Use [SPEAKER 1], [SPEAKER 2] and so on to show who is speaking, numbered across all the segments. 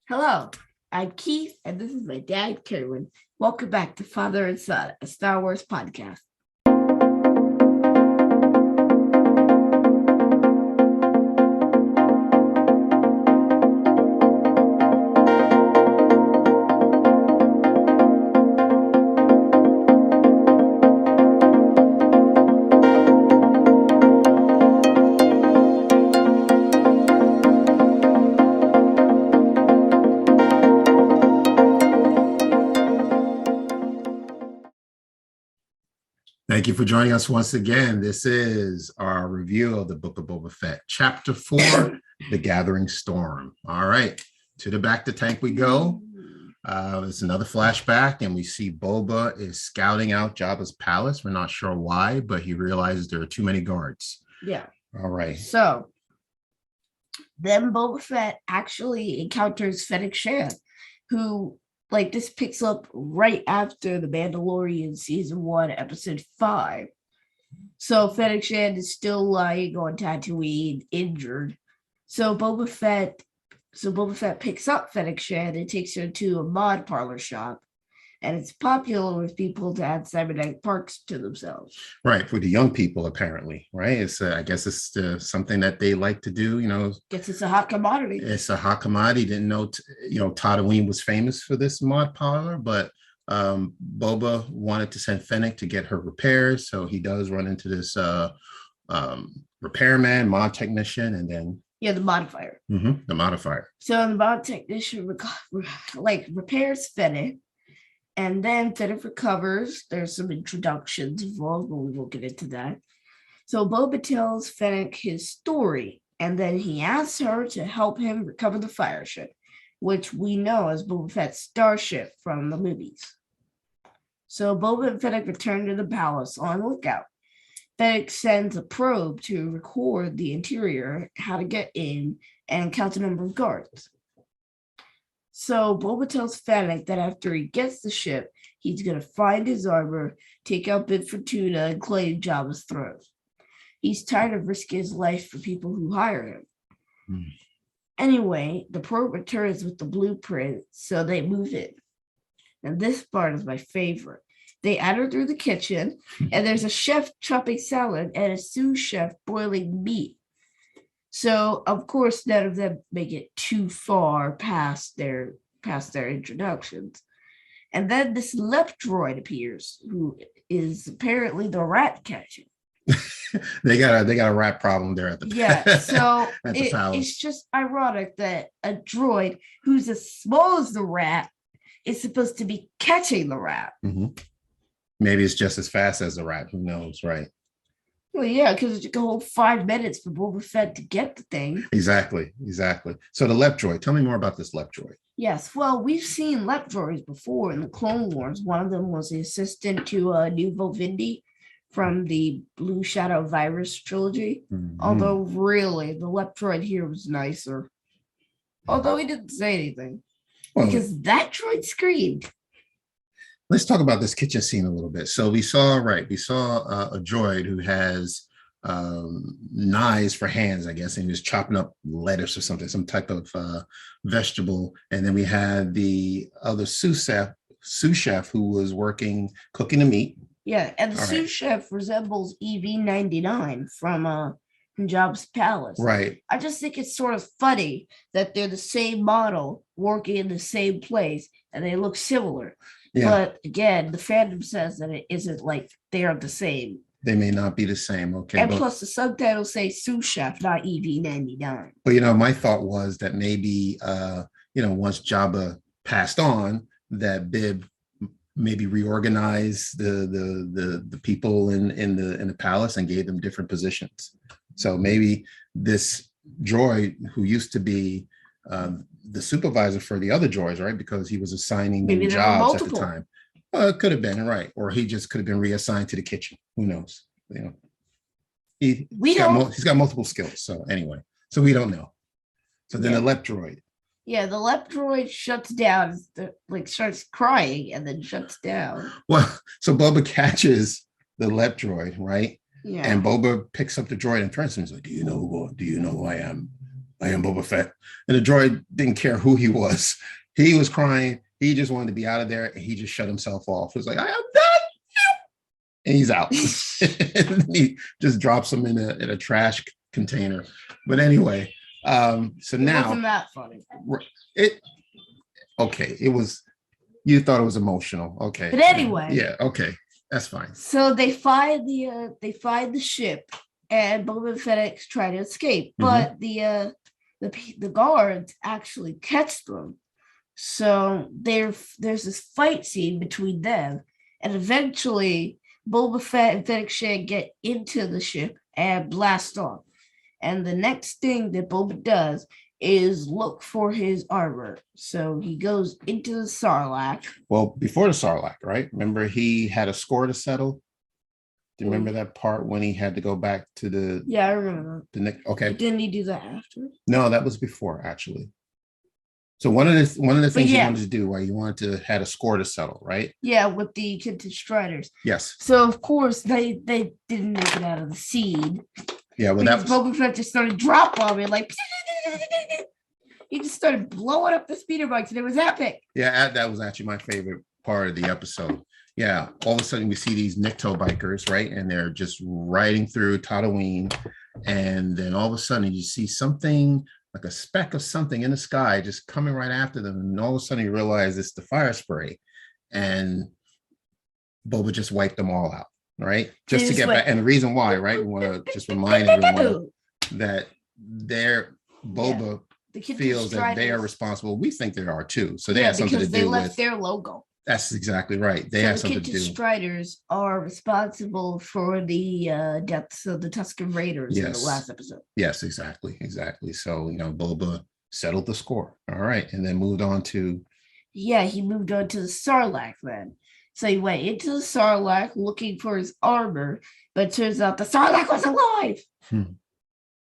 [SPEAKER 1] Hello, I'm Keith, and this is my dad, Kerwin. Welcome back to Father and Son, a Star Wars podcast.
[SPEAKER 2] Thank you for joining us once again. This is our review of the Book of Boba Fett, Chapter 4, The Gathering Storm. All right, to the back to tank we go. It's another flashback, and we see Boba is scouting out Jabba's palace. We're not sure why, but he realizes there are too many guards.
[SPEAKER 1] Yeah.
[SPEAKER 2] All right.
[SPEAKER 1] So, then Boba Fett actually encounters Fennic, who... this picks up right after the Mandalorian season 1, episode 5. So Fennic is still lying on Tatooine, injured. So Boba Fett picks up Fennic and takes her to a mod parlor shop. And it's popular with people to add cybernetic parts to themselves.
[SPEAKER 2] Right, for the young people, apparently, right? It's I guess it's something that they like to do,
[SPEAKER 1] Guess it's a hot commodity.
[SPEAKER 2] It's a hot commodity. Didn't know, Tatooine was famous for this mod parlor, but Boba wanted to send Fennic to get her repairs, so he does run into this repairman, mod technician, and then
[SPEAKER 1] the modifier.
[SPEAKER 2] The modifier.
[SPEAKER 1] So the mod technician repairs Fennic. And then Fennic recovers. There's some introductions involved, but we won't get into that. So Boba tells Fennic his story, and then he asks her to help him recover the fire ship, which we know as Boba Fett's starship from the movies. So Boba and Fennic return to the palace on lookout. Fennic sends a probe to record the interior, how to get in, and count the number of guards. So Boba tells Fennic that after he gets the ship, he's going to find his armor, take out Bib Fortuna, and claim Jabba's throne. He's tired of risking his life for people who hire him. Anyway, the probe returns with the blueprint, so they move in. And this part is my favorite. They enter through the kitchen, and there's a chef chopping salad and a sous chef boiling meat. So, of course, none of them make it too far past their introductions. And then this left droid appears, who is apparently the rat catcher.
[SPEAKER 2] they got a rat problem there at the
[SPEAKER 1] so it's just ironic that a droid who's as small as the rat is supposed to be catching the rat.
[SPEAKER 2] Maybe it's just as fast as the rat. Who knows, right?
[SPEAKER 1] Well, yeah, because it took a whole 5 minutes for Boba Fett to get the thing.
[SPEAKER 2] Exactly. So the left droid, tell me more about this left droid.
[SPEAKER 1] Yes, well, we've seen left droids before in the Clone Wars. One of them was the assistant to Nuvo Vindi from the Blue Shadow Virus trilogy. Although, really, the left droid here was nicer. Although he didn't say anything. Because that droid screamed.
[SPEAKER 2] Let's talk about this kitchen scene a little bit. So we saw a droid who has knives for hands, I guess, and he was chopping up lettuce or something, some type of vegetable. And then we had the other sous chef who was cooking the meat.
[SPEAKER 1] Yeah, and the sous chef resembles EV-99 from Jabba's palace.
[SPEAKER 2] Right.
[SPEAKER 1] I just think it's sort of funny that they're the same model working in the same place and they look similar. Yeah. But again, the fandom says that it isn't like they are the same.
[SPEAKER 2] They may not be the same. Okay.
[SPEAKER 1] And plus the subtitles say sous chef, not EV-99.
[SPEAKER 2] But, my thought was that maybe, once Jabba passed on, that Bib maybe reorganized the people in the palace and gave them different positions. So maybe this droid who used to be the supervisor for the other droids, right? Because he was assigning them jobs at the time. It could have been, right. Or he just could have been reassigned to the kitchen. Who knows? He's got multiple skills. So anyway, so we don't know. So then the left droid.
[SPEAKER 1] Yeah, the left droid shuts down, starts crying and then shuts down.
[SPEAKER 2] Well, so Boba catches the left droid, right?
[SPEAKER 1] Yeah.
[SPEAKER 2] And Boba picks up the droid and turns to him and is like, do you know who I am? I am Boba Fett. And the droid didn't care who he was. He was crying. He just wanted to be out of there. And he just shut himself off. He was like, I am done. And he's out. And he just drops him in a trash container. But anyway, so now
[SPEAKER 1] it wasn't that funny.
[SPEAKER 2] It was, you thought it was emotional. Okay.
[SPEAKER 1] But anyway.
[SPEAKER 2] Yeah, okay. That's fine.
[SPEAKER 1] So they find the ship, and Boba and Fennic try to escape, but the guards actually catch them. So there's this fight scene between them, and eventually Boba Fett and Fennec Shand get into the ship and blast off. And the next thing that Boba does is look for his armor. So he goes into the Sarlacc.
[SPEAKER 2] Well, before the Sarlacc, right? Remember, he had a score to settle. Do you remember that part when he had to go back to the?
[SPEAKER 1] Yeah, I remember.
[SPEAKER 2] Okay.
[SPEAKER 1] Didn't he do that after?
[SPEAKER 2] No, that was before, actually. So one of the things you wanted to do, right? You wanted to had a score to settle, right?
[SPEAKER 1] Yeah, with the Kinted Striders.
[SPEAKER 2] Yes.
[SPEAKER 1] So of course they didn't make it out of the scene.
[SPEAKER 2] Yeah, well,
[SPEAKER 1] because Boba Fett just started drop bombing, like he just started blowing up the speeder bikes, and it was epic.
[SPEAKER 2] Yeah, that was actually my favorite part of the episode. Yeah, all of a sudden we see these Nikto bikers, right? And they're just riding through Tatooine, and then all of a sudden you see something like a speck of something in the sky just coming right after them, and all of a sudden you realize it's the fire spray, and Boba just wiped them all out, right? Just to get back. And the reason why, right? We want to just remind everyone that Boba feels that they are responsible. We think they are too. So they have something to do with.
[SPEAKER 1] Because they left their logo.
[SPEAKER 2] That's exactly right. They have something to do.
[SPEAKER 1] The Striders are responsible for the deaths of the Tusken Raiders in the last episode.
[SPEAKER 2] Yes, exactly. So, Boba settled the score. All right. And then moved on to.
[SPEAKER 1] Yeah, he moved on to the Sarlacc then. So he went into the Sarlacc looking for his armor, but it turns out the Sarlacc was alive.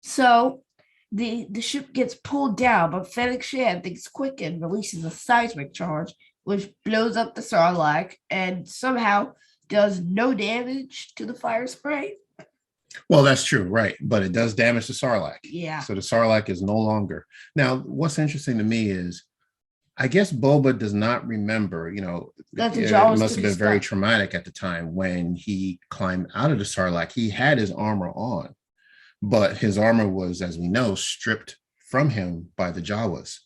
[SPEAKER 1] So the ship gets pulled down, but Fennic Shand thinks quick and releases a seismic charge, which blows up the Sarlacc and somehow does no damage to the fire spray.
[SPEAKER 2] Well, that's true, right? But it does damage the Sarlacc.
[SPEAKER 1] Yeah.
[SPEAKER 2] So the Sarlacc is no longer. Now, what's interesting to me is, I guess Boba does not remember, it must have been very traumatic at the time when he climbed out of the Sarlacc. He had his armor on, but his armor was, as we know, stripped from him by the Jawas.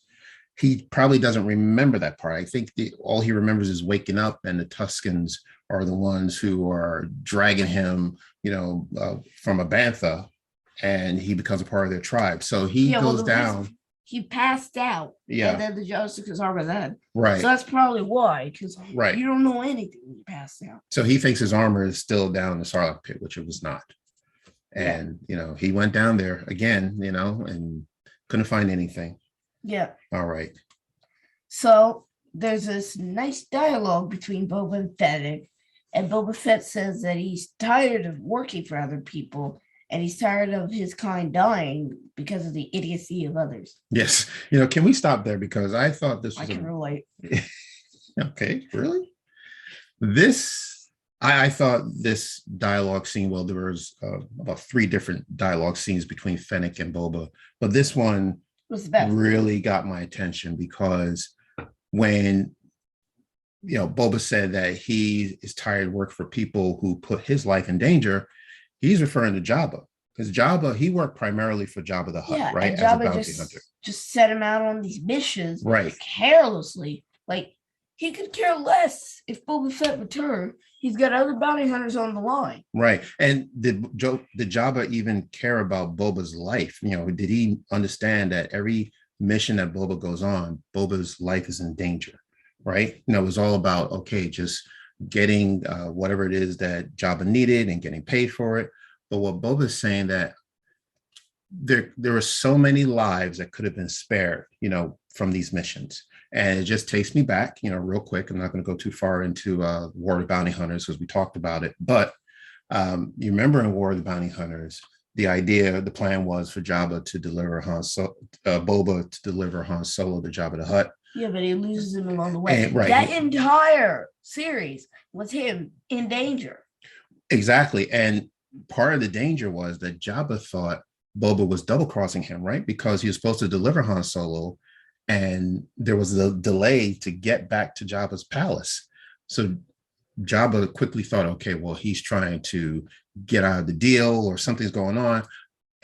[SPEAKER 2] He probably doesn't remember that part. I think all he remembers is waking up, and the Tuskens are the ones who are dragging him, from a bantha, and he becomes a part of their tribe. So he goes down.
[SPEAKER 1] He passed out.
[SPEAKER 2] Yeah.
[SPEAKER 1] And then the Jawas took his armor then.
[SPEAKER 2] Right.
[SPEAKER 1] So that's probably why, because you don't know anything when you pass out.
[SPEAKER 2] So he thinks his armor is still down in the Sarlacc Pit, which it was not. And, he went down there again, and couldn't find anything.
[SPEAKER 1] Yeah.
[SPEAKER 2] All right.
[SPEAKER 1] So there's this nice dialogue between Boba and Fennec, and Boba Fett says that he's tired of working for other people, and he's tired of his kind dying because of the idiocy of others.
[SPEAKER 2] Yes. Can we stop there? Because I thought this was.
[SPEAKER 1] I can relate.
[SPEAKER 2] Okay. Really? I thought this dialogue scene, well, there was about 3 different dialogue scenes between Fennec and Boba, but this one
[SPEAKER 1] was the best.
[SPEAKER 2] Really got my attention, because when Boba said that he is tired of work for people who put his life in danger, he's referring to Jabba, because Jabba, he worked primarily for Jabba the Hutt, right?
[SPEAKER 1] And Jabba just set him out on these missions,
[SPEAKER 2] right,
[SPEAKER 1] carelessly. Like, he could care less if Boba Fett returned. He's got other bounty hunters on the line.
[SPEAKER 2] Right. And did Jabba even care about Boba's life? Did he understand that every mission that Boba goes on, Boba's life is in danger, right? It was all about, just getting whatever it is that Jabba needed and getting paid for it. But what Boba is saying, that there were so many lives that could have been spared, from these missions. And it just takes me back, real quick. I'm not going to go too far into War of the Bounty Hunters, because we talked about it. But you remember in War of the Bounty Hunters, the plan was for Jabba to deliver Boba to deliver Han Solo to Jabba the Hutt.
[SPEAKER 1] Yeah, but he loses him along the way.
[SPEAKER 2] Right.
[SPEAKER 1] That entire series was him in danger.
[SPEAKER 2] Exactly. And part of the danger was that Jabba thought Boba was double crossing him, right? Because he was supposed to deliver Han Solo, and there was a delay to get back to Jabba's palace. So Jabba quickly thought, okay, well, he's trying to get out of the deal or something's going on.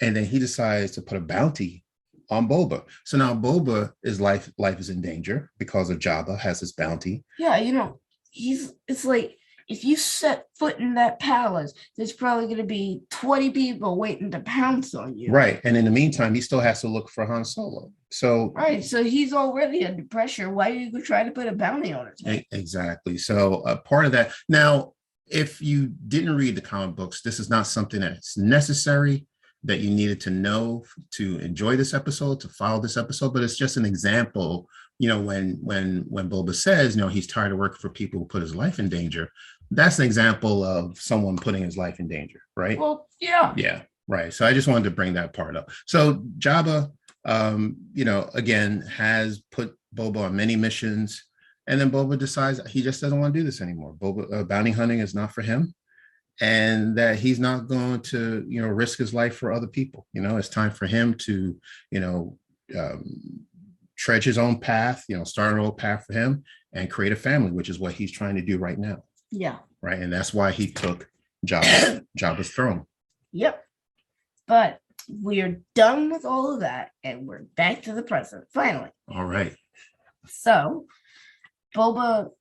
[SPEAKER 2] And then he decides to put a bounty on Boba. So now Boba is life is in danger because of Jabba has his bounty.
[SPEAKER 1] Yeah, it's like if you set foot in that palace, there's probably going to be 20 people waiting to pounce on you.
[SPEAKER 2] Right. And in the meantime, he still has to look for Han Solo. So
[SPEAKER 1] right. So he's already under pressure. Why are you trying to put a bounty on it?
[SPEAKER 2] Exactly. So part of that. Now, if you didn't read the comic books, this is not something that's necessary that you needed to know to enjoy this episode, to follow this episode, but it's just an example. When Boba says, he's tired of working for people who put his life in danger, that's an example of someone putting his life in danger, right?
[SPEAKER 1] Well, yeah.
[SPEAKER 2] Yeah, right. So I just wanted to bring that part up. So Jabba, again, has put Boba on many missions, and then Boba decides he just doesn't want to do this anymore. Boba, bounty hunting is not for him, and that he's not going to, risk his life for other people. It's time for him to, tread his own path, start an old path for him and create a family, which is what he's trying to do right now.
[SPEAKER 1] Yeah.
[SPEAKER 2] Right. And that's why he took Jabba's throne.
[SPEAKER 1] Yep. But we're done with all of that and we're back to the present, finally.
[SPEAKER 2] All right.
[SPEAKER 1] So Boba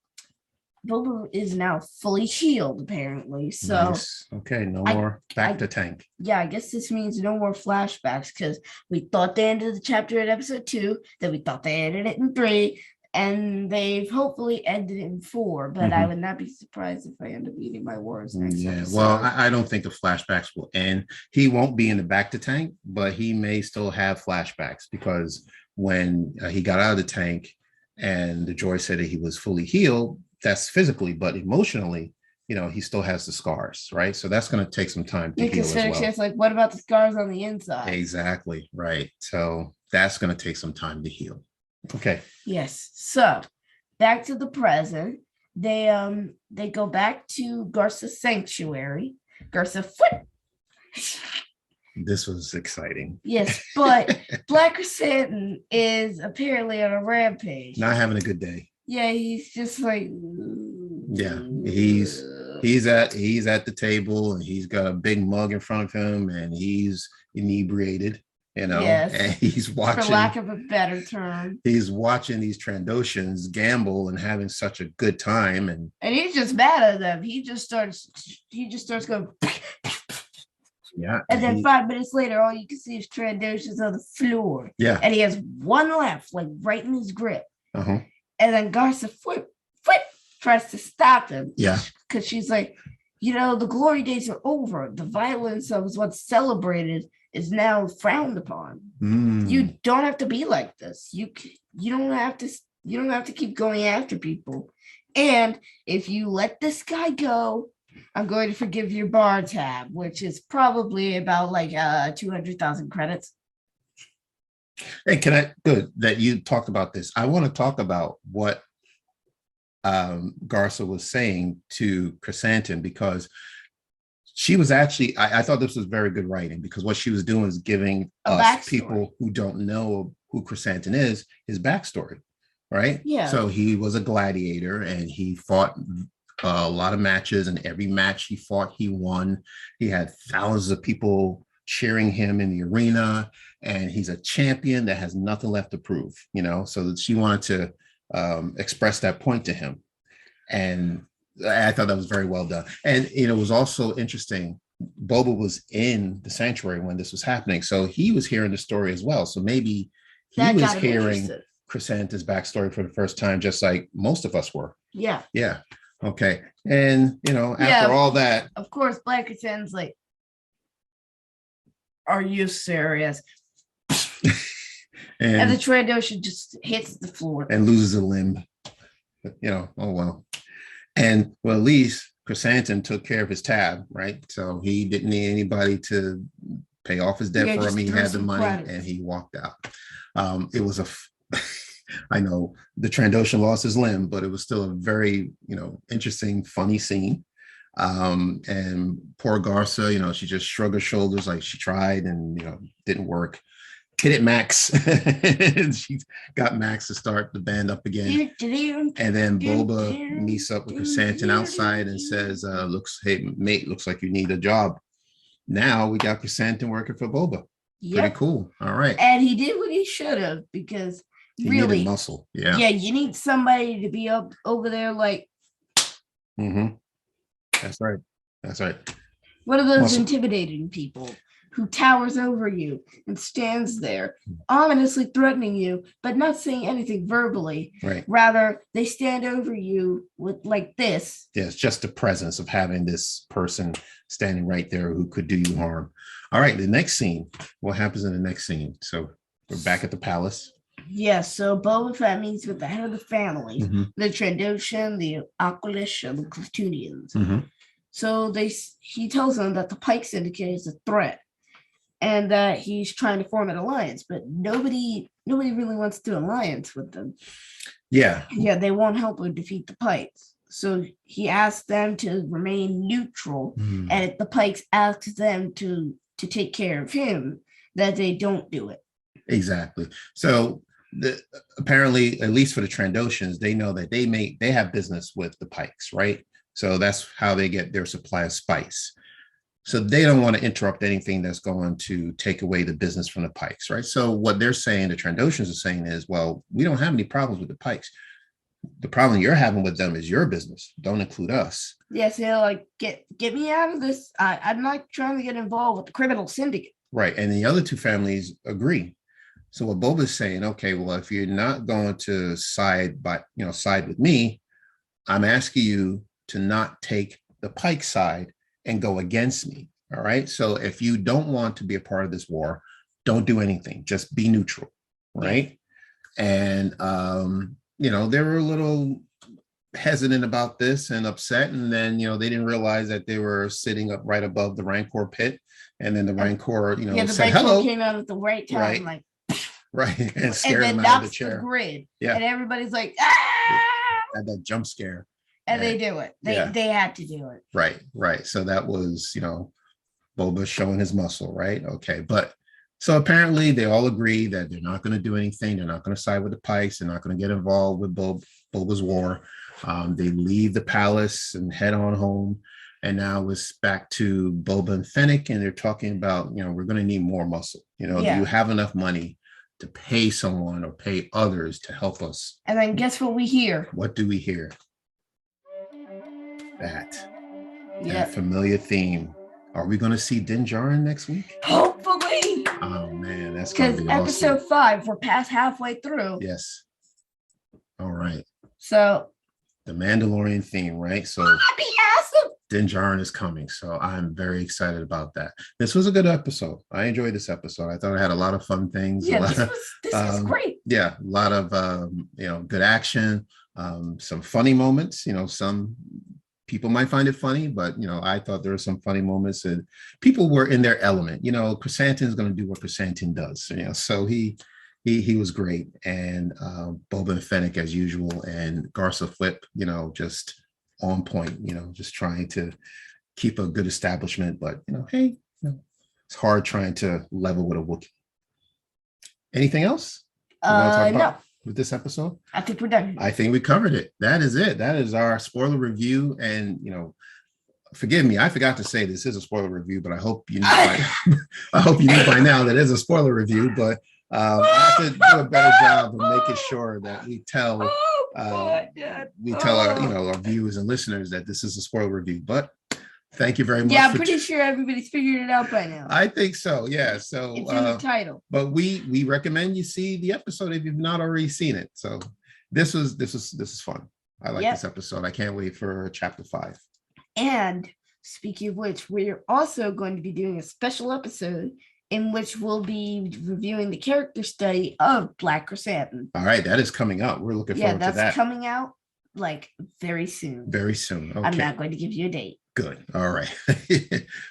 [SPEAKER 1] is now fully healed, apparently. So
[SPEAKER 2] nice. Okay, no more back to tank.
[SPEAKER 1] Yeah, I guess this means no more flashbacks, because we thought they ended the chapter in episode 2, then we thought they ended it in 3, and they've hopefully ended it in 4. But I would not be surprised if I end up eating my words next episode.
[SPEAKER 2] Well, I don't think the flashbacks will end. He won't be in the back to tank, but he may still have flashbacks, because when he got out of the tank and the droid said that he was fully healed, that's physically, but emotionally, he still has the scars, right? So that's going to take some time to heal as well.
[SPEAKER 1] It's like, what about the scars on the inside?
[SPEAKER 2] Exactly, right. So that's going to take some time to heal. Okay.
[SPEAKER 1] Yes. So back to the present. They go back to Garsa's sanctuary. Garsa Foot.
[SPEAKER 2] This was exciting.
[SPEAKER 1] Yes, but Black Krrsantan is apparently on a rampage.
[SPEAKER 2] Not having a good day.
[SPEAKER 1] Yeah, he's just like,
[SPEAKER 2] yeah, he's at the table and he's got a big mug in front of him and he's inebriated,
[SPEAKER 1] yes,
[SPEAKER 2] and he's watching,
[SPEAKER 1] for lack of a better term,
[SPEAKER 2] he's watching these Trandoshans gamble and having such a good time, and
[SPEAKER 1] he's just mad at them. He just starts going,
[SPEAKER 2] yeah,
[SPEAKER 1] and then 5 minutes later, all you can see is Trandoshans on the floor.
[SPEAKER 2] Yeah,
[SPEAKER 1] and he has one left, like right in his grip.
[SPEAKER 2] Uh-huh.
[SPEAKER 1] And then Garsa Foot tries to stop him.
[SPEAKER 2] Yeah.
[SPEAKER 1] Because she's like, the glory days are over. The violence that was once celebrated is now frowned upon. You don't have to be like this. You don't have to keep going after people. And if you let this guy go, I'm going to forgive your bar tab, which is probably about like 200,000 credits.
[SPEAKER 2] Hey, good that you talked about this. I want to talk about what Garsa was saying to Krrsantan, because she was actually, I thought this was very good writing, because what she was doing is giving us people who don't know who Krrsantan is, his backstory, right?
[SPEAKER 1] Yeah.
[SPEAKER 2] So he was a gladiator and he fought a lot of matches, and every match he fought, he won. He had thousands of people cheering him in the arena, and he's a champion that has nothing left to prove, so that she wanted to express that point to him. And I thought that was very well done. And it was also interesting, Boba was in the sanctuary when this was happening, so he was hearing the story as well. So maybe he was hearing Krrsantan's backstory for the first time, just like most of us were.
[SPEAKER 1] Yeah.
[SPEAKER 2] Okay. And after all that,
[SPEAKER 1] of course, Black Krrsantan's like, are you serious? and the Trandoshan just hits the floor
[SPEAKER 2] and loses a limb. Oh well. And well, at least Krrsantan took care of his tab, right? So he didn't need anybody to pay off his debt for him. He had the money and he walked out. It was I know the Trandoshan lost his limb, but it was still a very, interesting, funny scene. And poor Garza, she just shrugged her shoulders like she tried and didn't work. Hit it, Max. She got Max to start the band up again. And then Boba meets up with Krrsantan outside and says, hey, mate, looks like you need a job. Now we got Krrsantan working for Boba. Pretty cool. All right.
[SPEAKER 1] And he did what he should have, because
[SPEAKER 2] he
[SPEAKER 1] really
[SPEAKER 2] needed muscle. Yeah.
[SPEAKER 1] Yeah, you need somebody to be up over there like.
[SPEAKER 2] Mm-hmm. That's right.
[SPEAKER 1] One of those intimidating people who towers over you and stands there ominously threatening you, but not saying anything verbally.
[SPEAKER 2] Right.
[SPEAKER 1] Rather, they stand over you with like this.
[SPEAKER 2] Yeah, it's just the presence of having this person standing right there who could do you harm. All right, the next scene. What happens in the next scene? So we're back at the palace.
[SPEAKER 1] Yes, so Boba Fett meets with the head of the family, the Trandoshan, the Aqualish, and the Klatooinians. So he tells them that the Pyke Syndicate is a threat, and that he's trying to form an alliance, but nobody really wants to do an alliance with them.
[SPEAKER 2] Yeah,
[SPEAKER 1] they won't help him defeat the Pikes. So he asks them to remain neutral, and if the Pikes ask them to take care of him, that they don't do it.
[SPEAKER 2] Exactly. So apparently, at least for the Trandoshans, they know that they have business with the Pikes, right? So that's how they get their supply of spice. So they don't want to interrupt anything that's going to take away the business from the Pikes, right? So what they're saying, the Trandoshans are saying is, well, we don't have any problems with the Pikes. The problem you're having with them is your business. Don't include us.
[SPEAKER 1] Yes, they're like, get me out of this. I'm not trying to get involved with the criminal syndicate.
[SPEAKER 2] Right. And the other two families agree. So what Boba's saying, okay, well, if you're not going to side with me, I'm asking you to not take the Pyke side and go against me. All right. So if you don't want to be a part of this war, don't do anything. Just be neutral. Right. Yeah. And, they were a little hesitant about this and upset. And then, they didn't realize that they were sitting up right above the Rancor pit. And then the Rancor, said hello.
[SPEAKER 1] Came out at the right time.
[SPEAKER 2] Right. Right. And scared
[SPEAKER 1] them
[SPEAKER 2] out of the chair.
[SPEAKER 1] The grid.
[SPEAKER 2] Yeah.
[SPEAKER 1] And everybody's like, ah!
[SPEAKER 2] Had that jump scare.
[SPEAKER 1] And they do it. They had to do it.
[SPEAKER 2] Right. So that was, Boba showing his muscle, right? Okay. But so apparently they all agree that they're not going to do anything. They're not going to side with the Pikes. They're not going to get involved with Boba's war. They leave the palace and head on home. And now it's back to Boba and Fennic, and they're talking about, we're going to need more muscle. Do you have enough money to pay someone or pay others to help us?
[SPEAKER 1] And then guess what we hear?
[SPEAKER 2] What do we hear? That familiar theme. Are we going to see Din Djarin next week?
[SPEAKER 1] Hopefully.
[SPEAKER 2] Oh man, that's going to be
[SPEAKER 1] awesome. Because episode 5, we're past halfway through.
[SPEAKER 2] Yes. All right.
[SPEAKER 1] So
[SPEAKER 2] the Mandalorian theme, right? So
[SPEAKER 1] that'd be awesome.
[SPEAKER 2] Din Djarin is coming, so I'm very excited about that. This was a good episode. I enjoyed this episode. I thought I had a lot of fun things.
[SPEAKER 1] Yeah, this was great.
[SPEAKER 2] Yeah, a lot of good action, some funny moments. Some people might find it funny, but I thought there were some funny moments, and people were in their element. Krrsantan is going to do what Krrsantan does. So he was great, and Boba and Fennic as usual, and Garza Flip, just on point. Just trying to keep a good establishment, but hey, it's hard trying to level with a Wookiee. Anything else?
[SPEAKER 1] No.
[SPEAKER 2] With this episode?
[SPEAKER 1] I think we're done.
[SPEAKER 2] I think we covered it. That is it. That is our spoiler review. And forgive me, I forgot to say this is a spoiler review, but I hope you knew by now that it is a spoiler review. But I have to do a better job of making sure that we tell our viewers and listeners that this is a spoiler review. But thank you very much.
[SPEAKER 1] Yeah, I'm pretty sure everybody's figured it out by now.
[SPEAKER 2] I think so. Yeah. So
[SPEAKER 1] it's in the title.
[SPEAKER 2] But we recommend you see the episode if you've not already seen it. So this is fun. I like this episode. I can't wait for chapter 5. And
[SPEAKER 1] speaking of which, we're also going to be doing a special episode in which we'll be reviewing the character study of Black Krrsantan.
[SPEAKER 2] All right, that is coming up. We're looking forward to that.
[SPEAKER 1] Yeah, that's coming out like very soon.
[SPEAKER 2] Very soon. Okay.
[SPEAKER 1] I'm not going to give you a date.
[SPEAKER 2] Good. All right.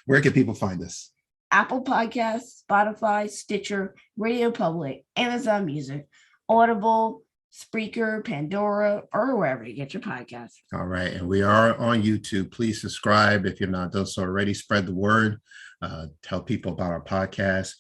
[SPEAKER 2] Where can people find us?
[SPEAKER 1] Apple Podcasts, Spotify, Stitcher, Radio Public, Amazon Music, Audible, Spreaker, Pandora, or wherever you get your podcasts.
[SPEAKER 2] All right. And we are on YouTube. Please subscribe if you're not done so already. Spread the word. Tell people about our podcast.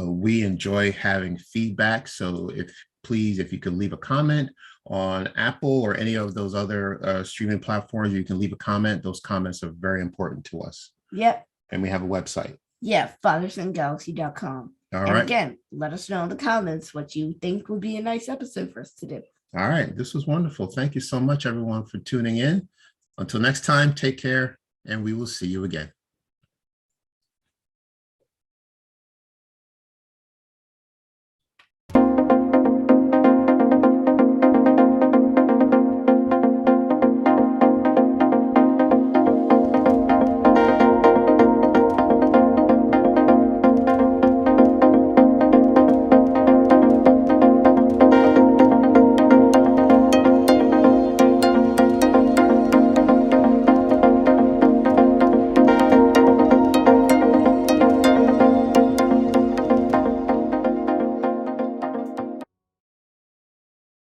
[SPEAKER 2] We enjoy having feedback. So if you could leave a comment on Apple or any of those other streaming platforms, you can leave a comment. Those comments are very important to us.
[SPEAKER 1] Yep.
[SPEAKER 2] And we have a website.
[SPEAKER 1] Yeah, fathersongalaxy.com.
[SPEAKER 2] All
[SPEAKER 1] and
[SPEAKER 2] right.
[SPEAKER 1] Again, let us know in the comments what you think would be a nice episode for us to do.
[SPEAKER 2] All right. This was wonderful. Thank you so much, everyone, for tuning in. Until next time, take care, and we will see you again.